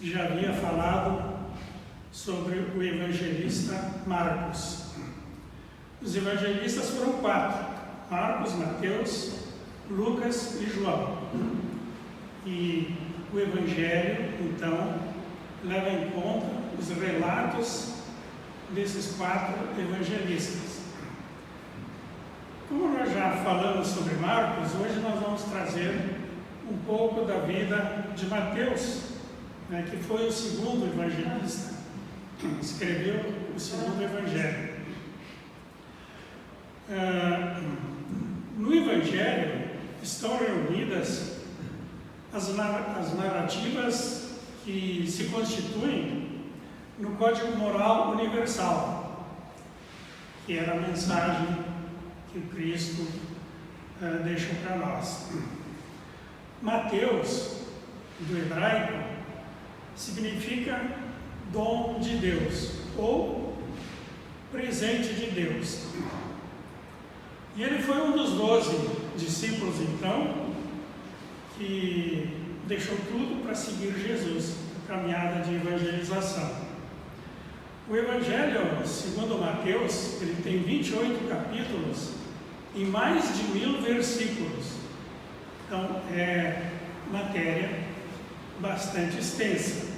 já havia falado sobre o evangelista Marcos. Os evangelistas foram 4: Marcos, Mateus, Lucas e João. E o evangelho, então, leva em conta os relatos desses 4 evangelistas. Como nós já falamos sobre Marcos, hoje nós vamos trazer um pouco da vida de Mateus, que foi o segundo evangelista, escreveu o segundo evangelho. No evangelho estão reunidas as narrativas que se constituem no Código Moral Universal, que era a mensagem que o Cristo deixa para nós. Mateus, do hebraico, significa dom de Deus ou presente de Deus. E ele foi um dos 12 discípulos, então, que deixou tudo para seguir Jesus, a caminhada de evangelização. O Evangelho, segundo Mateus, ele tem 28 capítulos e mais de 1000 versículos. Então, é matéria bastante extensa.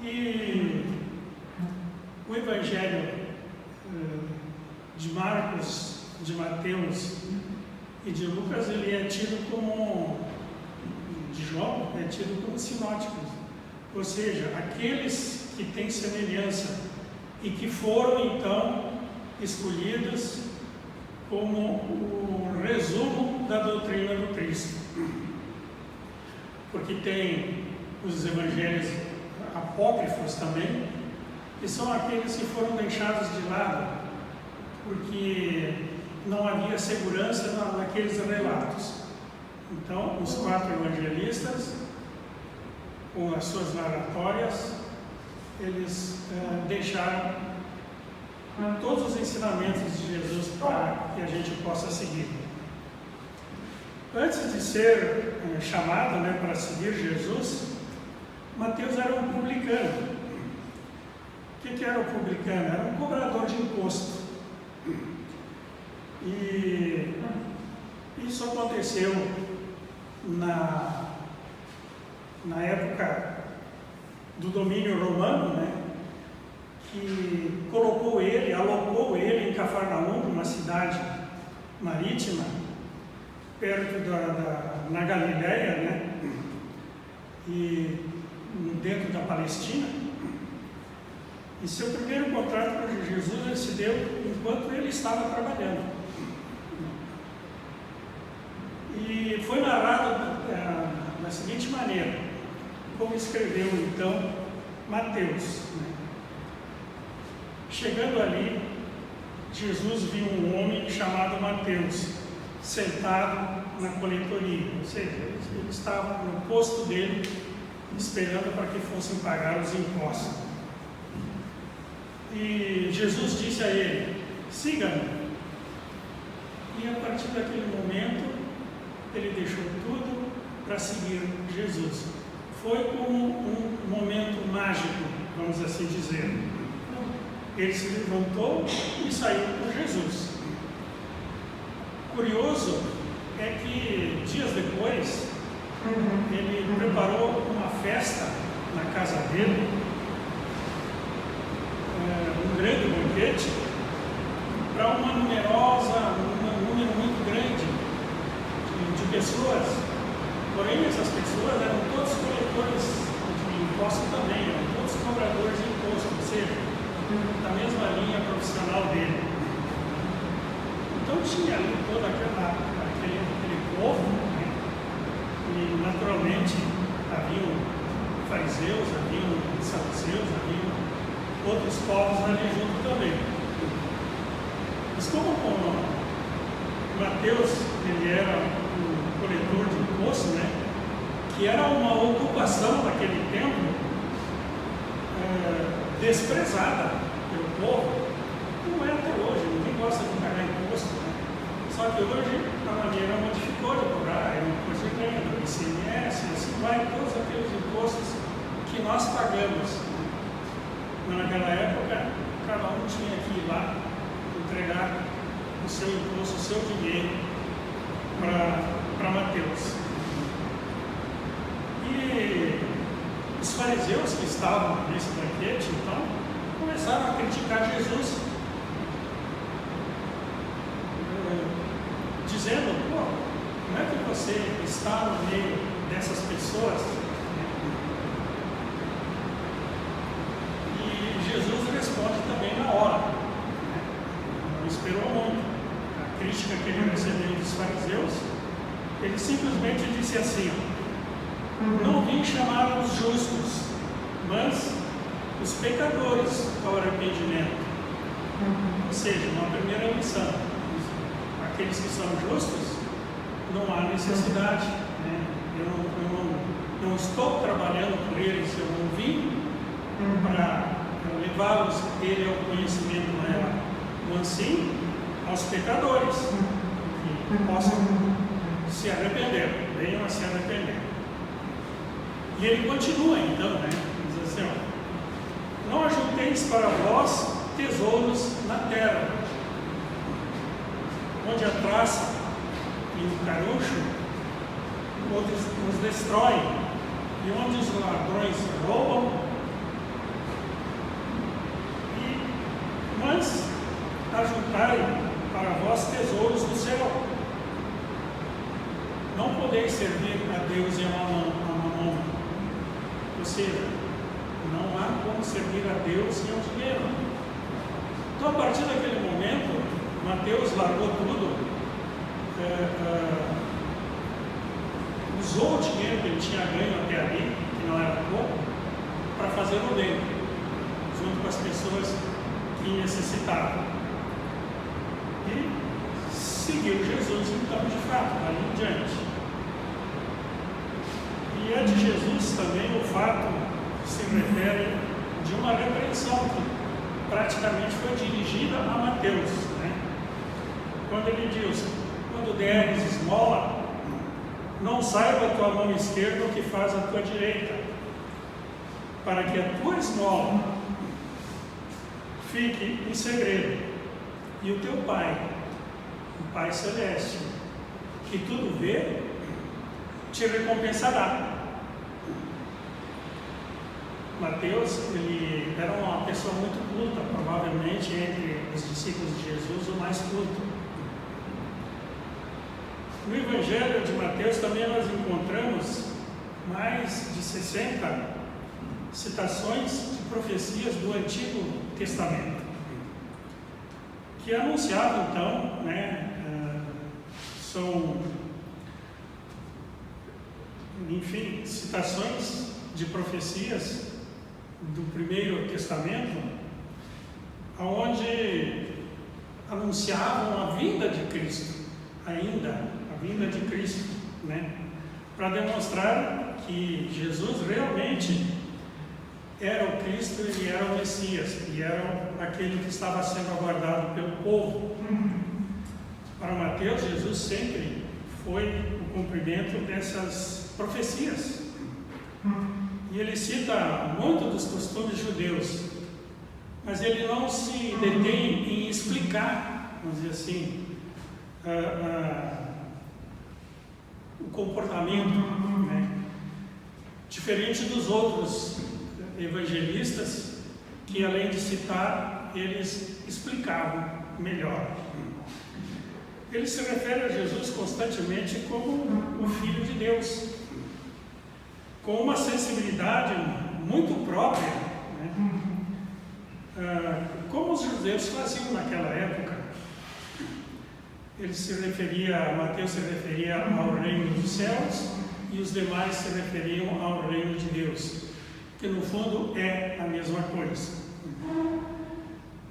E o Evangelho de Marcos, de Mateus e de Lucas, ele é tido como, de João, é tido como sinóticos. Ou seja, aqueles que têm semelhança e que foram, então, escolhidos como o resumo da doutrina do Cristo. Porque tem os evangelhos apócrifos também, que são aqueles que foram deixados de lado, porque não havia segurança naqueles relatos. Então, os 4 evangelistas, com as suas narratórias, eles deixaram todos os ensinamentos de Jesus para que a gente possa seguir. Antes de ser chamado para seguir Jesus, Mateus era um publicano. O que era o publicano? Era um cobrador de imposto. E isso aconteceu na época do domínio romano, que alocou ele em Cafarnaum, uma cidade marítima, perto na Galileia, e dentro da Palestina. E seu primeiro contato com Jesus ele se deu enquanto ele estava trabalhando. E foi narrado da seguinte maneira, como escreveu então Mateus. Chegando ali, Jesus viu um homem chamado Mateus, sentado na coletoria, ou seja, ele estava no posto dele, esperando para que fossem pagar os impostos. E Jesus disse a ele: siga-me. E a partir daquele momento, ele deixou tudo para seguir Jesus. Foi como um momento mágico, vamos assim dizer. Ele se levantou e saiu com Jesus. Curioso é que dias depois, ele preparou uma festa na casa dele, um grande banquete, para um número muito grande de pessoas. Porém, essas pessoas eram todos coletores de imposto também, eram todos cobradores de imposto, ou seja, da mesma linha profissional dele. Então tinha ali todo aquele povo, e naturalmente haviam fariseus, haviam saduceus, haviam outros povos ali junto também. Mas como Mateus, ele era um coletor de imposto, que era uma ocupação daquele tempo desprezada pelo povo, não é até hoje, ninguém gosta de pagar imposto, Só que hoje a maneira modificou de cobrar, é uma coisa grande, o ICMS, assim vai, todos aqueles impostos nós pagamos. Mas naquela época, cada um tinha que ir lá entregar o seu imposto, o seu dinheiro para Mateus. E os fariseus que estavam nesse banquete, então, começaram a criticar Jesus, dizendo: pô, como é que você está no meio dessas pessoas? E Jesus responde também na hora, não esperou muito. A crítica que ele recebeu dos fariseus, ele simplesmente disse assim: não vim chamar os justos, mas os pecadores ao arrependimento. Ou seja, uma primeira lição: aqueles que são justos, não há necessidade, eu não estou trabalhando por eles, eu não vim para levá-los ele ao conhecimento maior, mas sim aos pecadores que possam se arrepender, venham a se arrepender. E ele continua então, diz assim: não ajunteis para vós tesouros na terra, onde a traça e o carucho os destroem, e onde os ladrões roubam, mas ajuntai para vós tesouros do céu. Não podeis servir a Deus e a mamão. Ou seja, não há como servir a Deus e ao dinheiro. Então, a partir daquele momento, Mateus largou tudo, usou o dinheiro que ele tinha ganho até ali, que não era pouco, para fazer o bem, junto com as pessoas que necessitavam. E seguiu Jesus, então, de fato, ali em diante. E é de Jesus também o fato que se refere de uma repreensão que praticamente foi dirigida a Mateus, quando ele diz: quando deres esmola, não saiba a tua mão esquerda o que faz a tua direita, para que a tua esmola fique em segredo, e o teu Pai, o Pai Celeste, que tudo vê, te recompensará. Mateus, ele era uma pessoa muito culta, provavelmente entre os discípulos de Jesus o mais culto. No Evangelho de Mateus também nós encontramos mais de 60 citações de profecias do Antigo Testamento, que anunciavam então, são, enfim, citações de profecias do Primeiro Testamento, onde anunciavam a vinda de Cristo, a vinda de Cristo, para demonstrar que Jesus realmente era o Cristo, ele era o Messias, e era aquele que estava sendo aguardado pelo povo. Para Mateus, Jesus sempre foi o cumprimento dessas profecias. E ele cita muito dos costumes judeus, mas ele não se detém em explicar, vamos dizer assim, o comportamento, diferente dos outros evangelistas, que além de citar, eles explicavam melhor. Ele se refere a Jesus constantemente como o Filho de Deus, com uma sensibilidade muito própria, como os judeus faziam naquela época. Ele se referia, Mateus se referia ao reino dos céus, e os demais se referiam ao reino de Deus, que no fundo é a mesma coisa.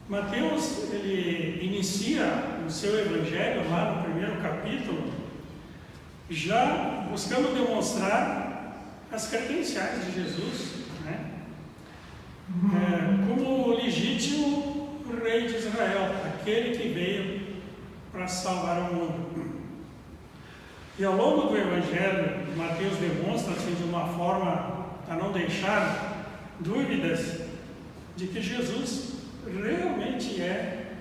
Mateus, ele inicia o seu evangelho lá no primeiro capítulo, já buscando demonstrar as credenciais de Jesus, como o legítimo rei de Israel, aquele que veio para salvar o mundo. E ao longo do Evangelho, Mateus demonstra assim, de uma forma a não deixar dúvidas de que Jesus realmente é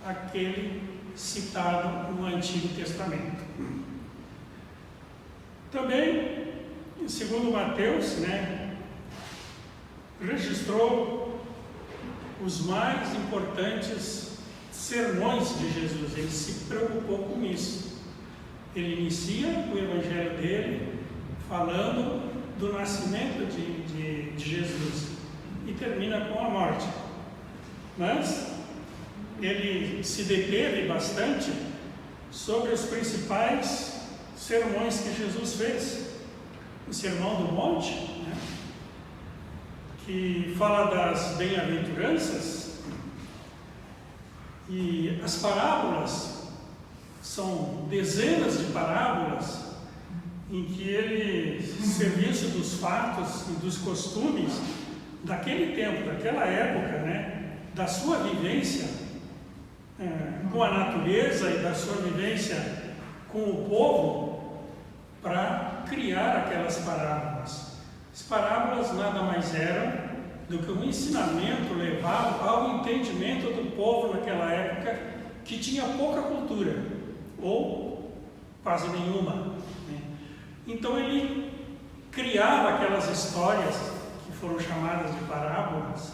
aquele citado no Antigo Testamento. Também, segundo Mateus, registrou os mais importantes sermões de Jesus. Ele se preocupou com isso. Ele inicia o evangelho dele falando do nascimento de Jesus e termina com a morte. Mas ele se deteve bastante sobre os principais sermões que Jesus fez. O Sermão do Monte, que fala das bem-aventuranças, e as parábolas são dezenas de parábolas em que ele, serviço dos fatos e dos costumes daquele tempo, daquela época, da sua vivência com a natureza e da sua vivência com o povo, para criar aquelas parábolas. As parábolas nada mais eram do que um ensinamento levado ao entendimento do povo naquela época, que tinha pouca cultura, ou quase nenhuma. Então ele criava aquelas histórias que foram chamadas de parábolas,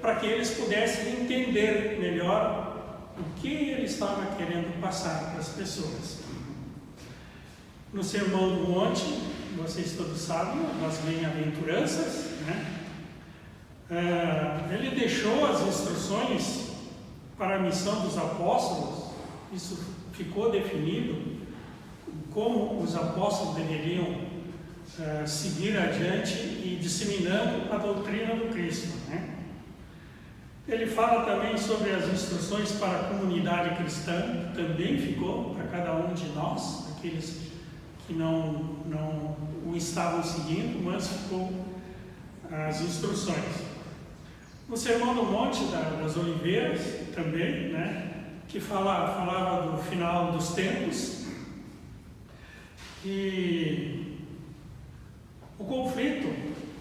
para que eles pudessem entender melhor o que ele estava querendo passar para as pessoas. No Sermão do Monte, vocês todos sabem, das bem-aventuranças, ele deixou as instruções para a missão dos apóstolos. Isso ficou definido, como os apóstolos deveriam seguir adiante e disseminando a doutrina do Cristo. Ele fala também sobre as instruções para a comunidade cristã, que também ficou para cada um de nós, aqueles que não o estavam seguindo, mas ficou as instruções. No Sermão do Monte das Oliveiras também, que falava do final dos tempos, e o conflito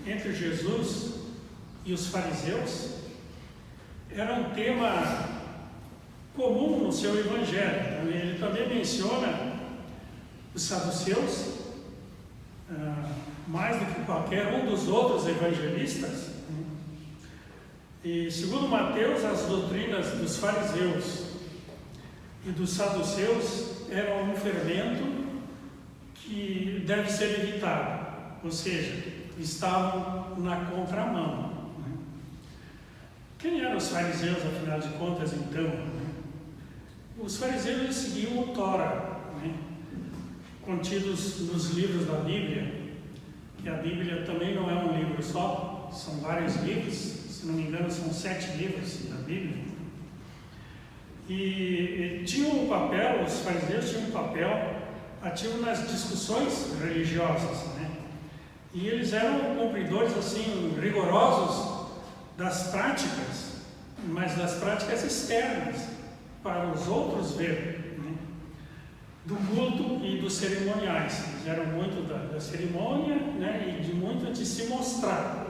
entre Jesus e os fariseus era um tema comum no seu evangelho. Ele também menciona os saduceus, mais do que qualquer um dos outros evangelistas. E segundo Mateus, as doutrinas dos fariseus e dos saduceus eram um fermento que deve ser evitado, ou seja, estavam na contramão. Quem eram os fariseus, afinal de contas, então? Os fariseus seguiam o Tora, contidos nos livros da Bíblia, que a Bíblia também não é um livro só, são vários livros, se não me engano são 7 livros da Bíblia. E tinham um papel, os fariseus tinham um papel ativo nas discussões religiosas, e eles eram cumpridores assim rigorosos das práticas, mas das práticas externas, para os outros verem, do culto e dos cerimoniais. Eles eram muito da cerimônia, e de muito de se mostrar.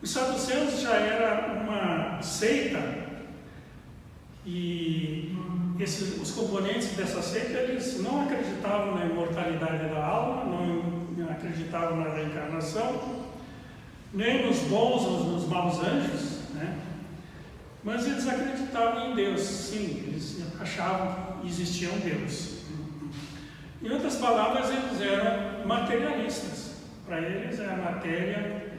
Os saduceus já era uma seita, e os componentes dessa seita, eles não acreditavam na imortalidade da alma, não acreditavam na reencarnação, nem nos bons ou nos maus anjos, mas eles acreditavam em Deus. Sim, eles achavam que existia um Deus. Em outras palavras, eles eram materialistas. Para eles, a matéria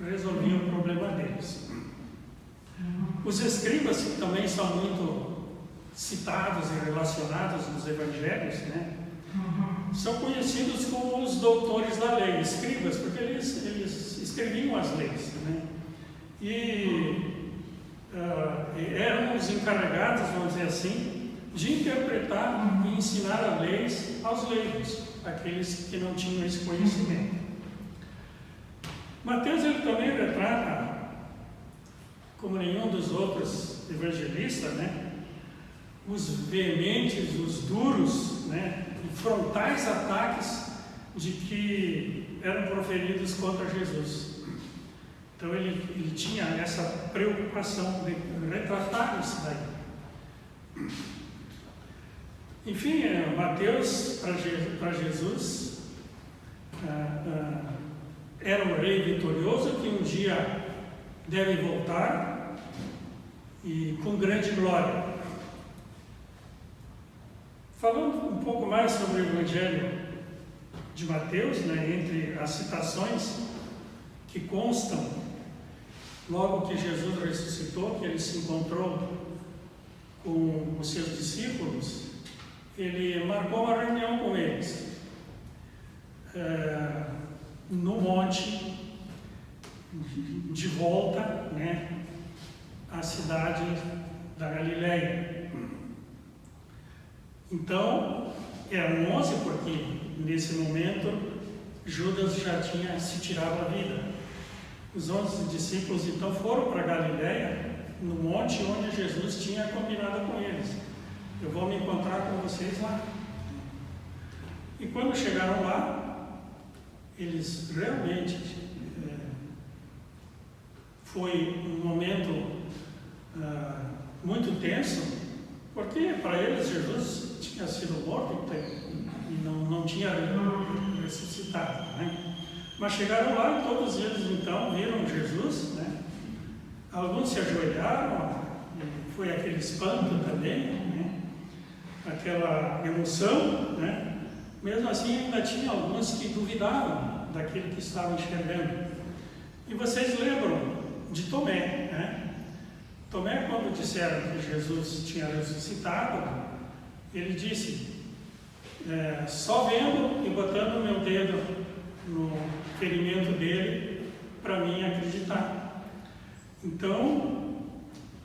resolvia o problema deles. Os escribas, que também são muito citados e relacionados nos evangelhos, são conhecidos como os doutores da lei, escribas, porque eles escreviam as leis, e eram os encarregados, vamos dizer assim, de interpretar e ensinar as leis aos leigos, aqueles que não tinham esse conhecimento. Mateus ele também retrata, como nenhum dos outros evangelistas, os veementes, os duros, e frontais ataques de que eram proferidos contra Jesus. Então ele tinha essa preocupação de retratar isso daí. Enfim, Mateus, para Jesus, era um rei vitorioso que um dia deve voltar e com grande glória. Falando um pouco mais sobre o Evangelho de Mateus, entre as citações que constam logo que Jesus ressuscitou, que ele se encontrou com os seus discípulos, ele marcou uma reunião com eles no monte, de volta à cidade da Galileia. Então, eram 11, porque nesse momento Judas já tinha se tirado a vida. Os 11 discípulos então foram para Galileia, no monte onde Jesus tinha combinado com eles: eu vou me encontrar com vocês lá. E quando chegaram lá, eles realmente foi um momento muito tenso, porque para eles Jesus tinha sido morto e não tinha ressuscitado, Mas chegaram lá e todos eles então viram Jesus, Alguns se ajoelharam, foi aquele espanto também, aquela emoção, Mesmo assim ainda tinha alguns que duvidavam daquilo que estavam enxergando. E vocês lembram de Tomé, Tomé, quando disseram que Jesus tinha ressuscitado, ele disse: só vendo e botando o meu dedo no ferimento dele, para mim acreditar. Então,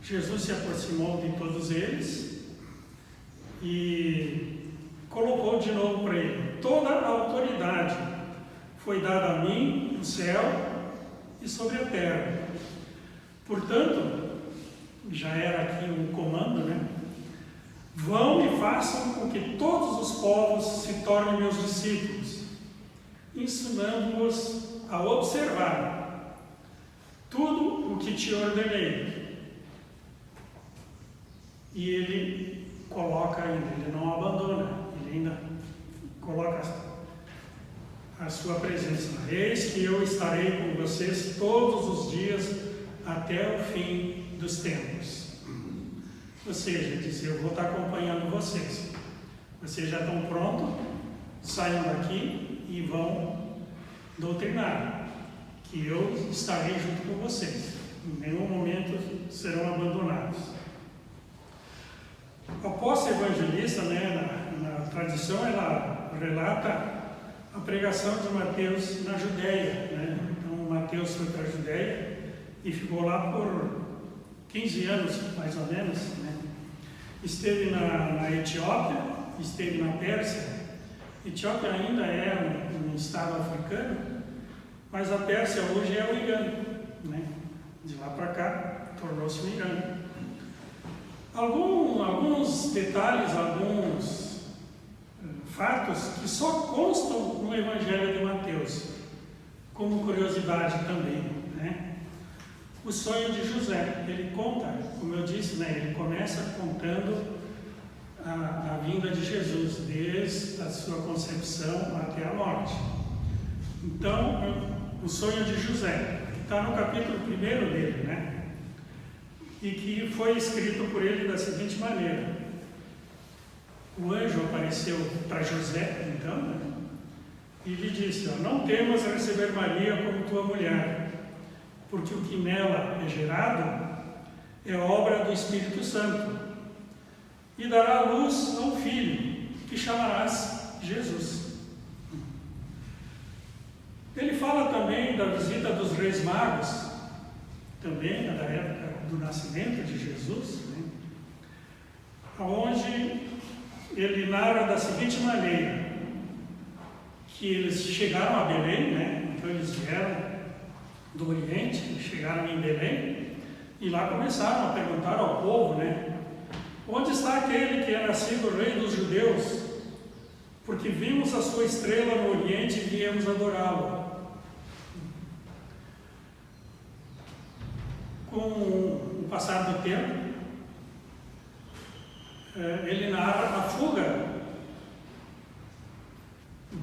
Jesus se aproximou de todos eles e colocou de novo para ele: toda a autoridade foi dada a mim no céu e sobre a terra. Portanto, já era aqui um comando, Vão e façam com que todos os povos se tornem meus discípulos, ensinando-os a observar tudo o que te ordenei. E ele coloca ainda, ele não abandona, ele ainda coloca a sua presença. Eis que eu estarei com vocês todos os dias até o fim dos tempos. Ou seja, diz: eu vou estar acompanhando vocês. Vocês já estão prontos? Saiam daqui e vão doutrinar, que eu estarei junto com vocês. Em nenhum momento serão abandonados. O apóstolo evangelista, na tradição, ela relata a pregação de Mateus na Judéia. Então, Mateus foi para a Judéia e ficou lá por 15 anos, mais ou menos. Esteve na Etiópia, esteve na Pérsia. Etiópia ainda é um estado africano, mas a Pérsia hoje é o Irã. De lá para cá, tornou-se o Irã. Alguns detalhes, alguns fatos que só constam no Evangelho de Mateus, como curiosidade também, O sonho de José, ele conta, como eu disse, ele começa contando a vinda de Jesus, desde a sua concepção até a morte. Então, o sonho de José, que está no capítulo 1 dele, e que foi escrito por ele da seguinte maneira: o anjo apareceu para José, então, e lhe disse: não temas receber Maria como tua mulher, porque o que nela é gerado é obra do Espírito Santo, e dará à luz a um filho, que chamarás Jesus. Ele fala também da visita dos reis magos, também da época do nascimento de Jesus, onde ele narra da seguinte maneira: que eles chegaram a Belém, então eles vieram do Oriente, chegaram em Belém, e lá começaram a perguntar ao povo, onde está aquele que é nascido rei dos judeus? porque vimos a sua estrela no Oriente e viemos adorá-lo. Com o passar do tempo, ele narra a fuga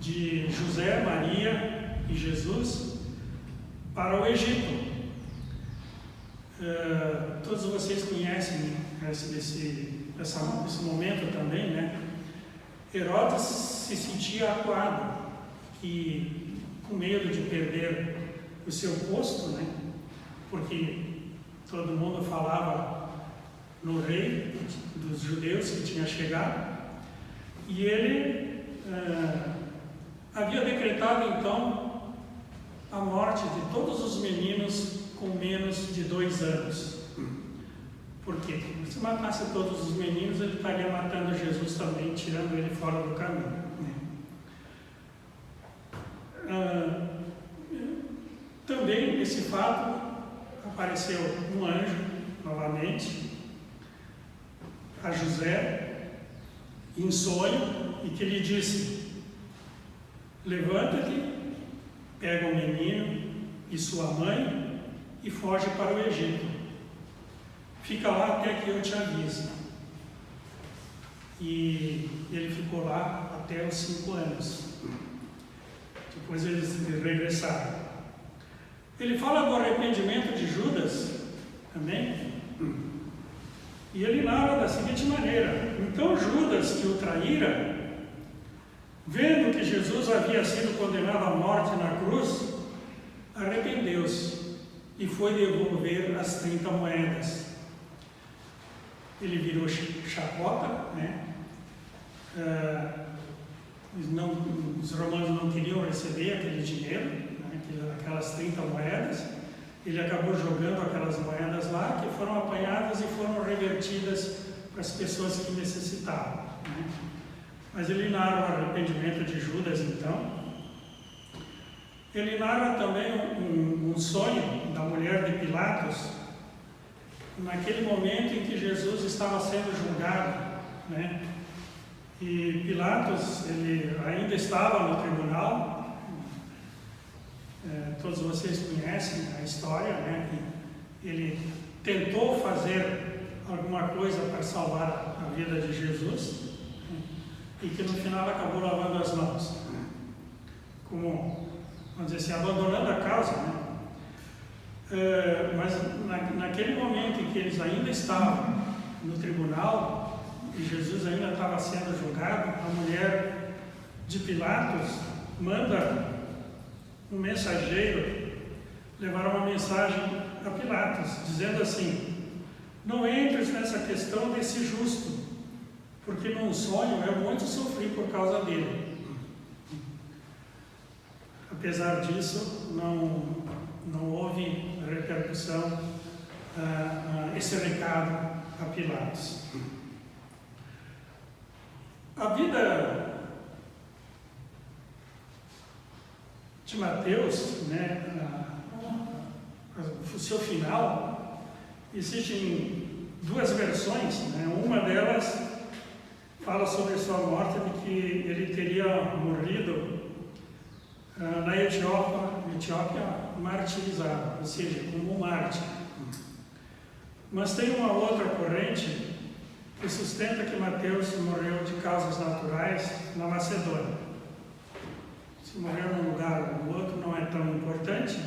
de José, Maria e Jesus para o Egito. Todos vocês conhecem esse momento também, né? Herodes se sentia acuado, com medo de perder o seu posto, né? Porque todo mundo falava no rei dos judeus que tinha chegado, e ele havia decretado então a morte de todos os meninos com menos de 2 anos. Por quê? Se matasse todos os meninos, ele estaria matando Jesus também, tirando ele fora do caminho, né? Também esse fato apareceu um anjo novamente a José em sonho e que lhe disse: levanta-te, pega o menino e sua mãe e foge para o Egito. Fica lá até que eu te avise. E ele ficou lá até os 5 anos. Depois eles regressaram. Ele fala do arrependimento de Judas também. E ele narra da seguinte maneira: então Judas, que o traíra, vendo que Jesus havia sido condenado à morte na cruz, arrependeu-se e foi devolver as 30 moedas. Ele virou chacota, né? Os romanos não queriam receber aquele dinheiro, né? Aquelas 30 moedas. Ele acabou jogando aquelas moedas lá, que foram apanhadas e foram revertidas para as pessoas que necessitavam, né? Mas ele narra o arrependimento de Judas, então. Ele narra também um sonho da mulher de Pilatos, naquele momento em que Jesus estava sendo julgado, né? E Pilatos, ele ainda estava no tribunal. Todos vocês conhecem a história, né? Que ele tentou fazer alguma coisa para salvar a vida de Jesus, né? E que no final acabou lavando as mãos, né? Como, vamos dizer assim, abandonando a causa, né? Mas naquele momento em que eles ainda estavam no tribunal e Jesus ainda estava sendo julgado, a mulher de Pilatos manda um mensageiro levar uma mensagem a Pilatos, dizendo assim: não entres nessa questão desse justo, porque num sonho eu muito sofri por causa dele. Apesar disso, não houve repercussão esse recado a Pilatos. A vida de Mateus, né, o seu final, existem 2 versões, né? Uma delas fala sobre a sua morte, de que ele teria morrido na Etiópia martirizado, ou seja, como mártir. Mas tem uma outra corrente que sustenta que Mateus morreu de causas naturais na Macedônia. Se morreu num lugar ou no outro não é tão importante,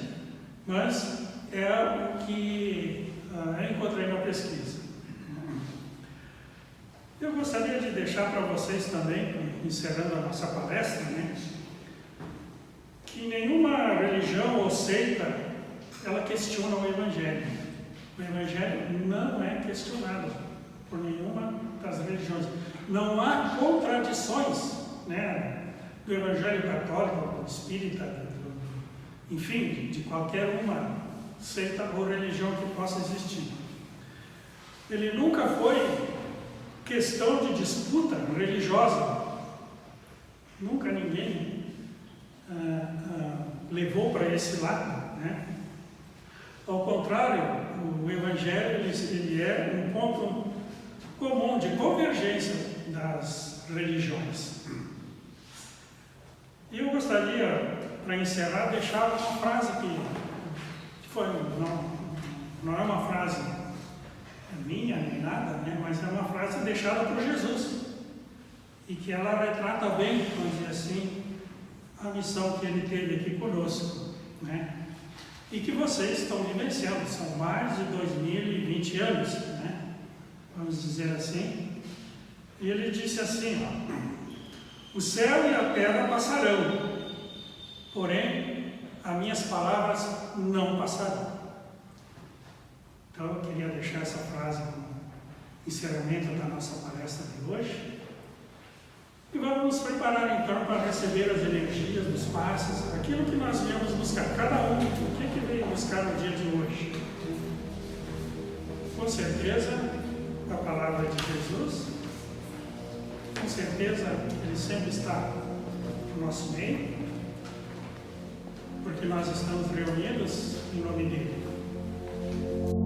mas é o que eu encontrei na pesquisa. Eu gostaria de deixar para vocês também, encerrando a nossa palestra, né, que nenhuma religião ou seita ela questiona o Evangelho. O Evangelho não é questionado por nenhuma das religiões. Não há contradições, né, do Evangelho católico, espírita, enfim, de qualquer uma seita ou religião que possa existir. Ele nunca foi questão de disputa religiosa. Nunca ninguém levou para esse lado, né? Ao contrário, o Evangelho ele é um ponto comum de convergência das religiões. E eu gostaria, para encerrar, deixar uma frase que foi, não é uma frase minha nem nada, né? Mas é uma frase deixada por Jesus. E que ela retrata bem, vamos dizer assim, a missão que ele teve aqui conosco, né? E que vocês estão vivenciando, são mais de 2020 anos, né? Vamos dizer assim. E ele disse assim, ó: o céu e a terra passarão, porém, as minhas palavras não passarão. Então, eu queria deixar essa frase como encerramento da nossa palestra de hoje. E vamos nos preparar então para receber as energias dos passes, aquilo que nós viemos buscar, cada um, o que veio buscar no dia de hoje. Com certeza, a palavra de Jesus, com certeza, ele sempre está no nosso meio, porque nós estamos reunidos em nome dele.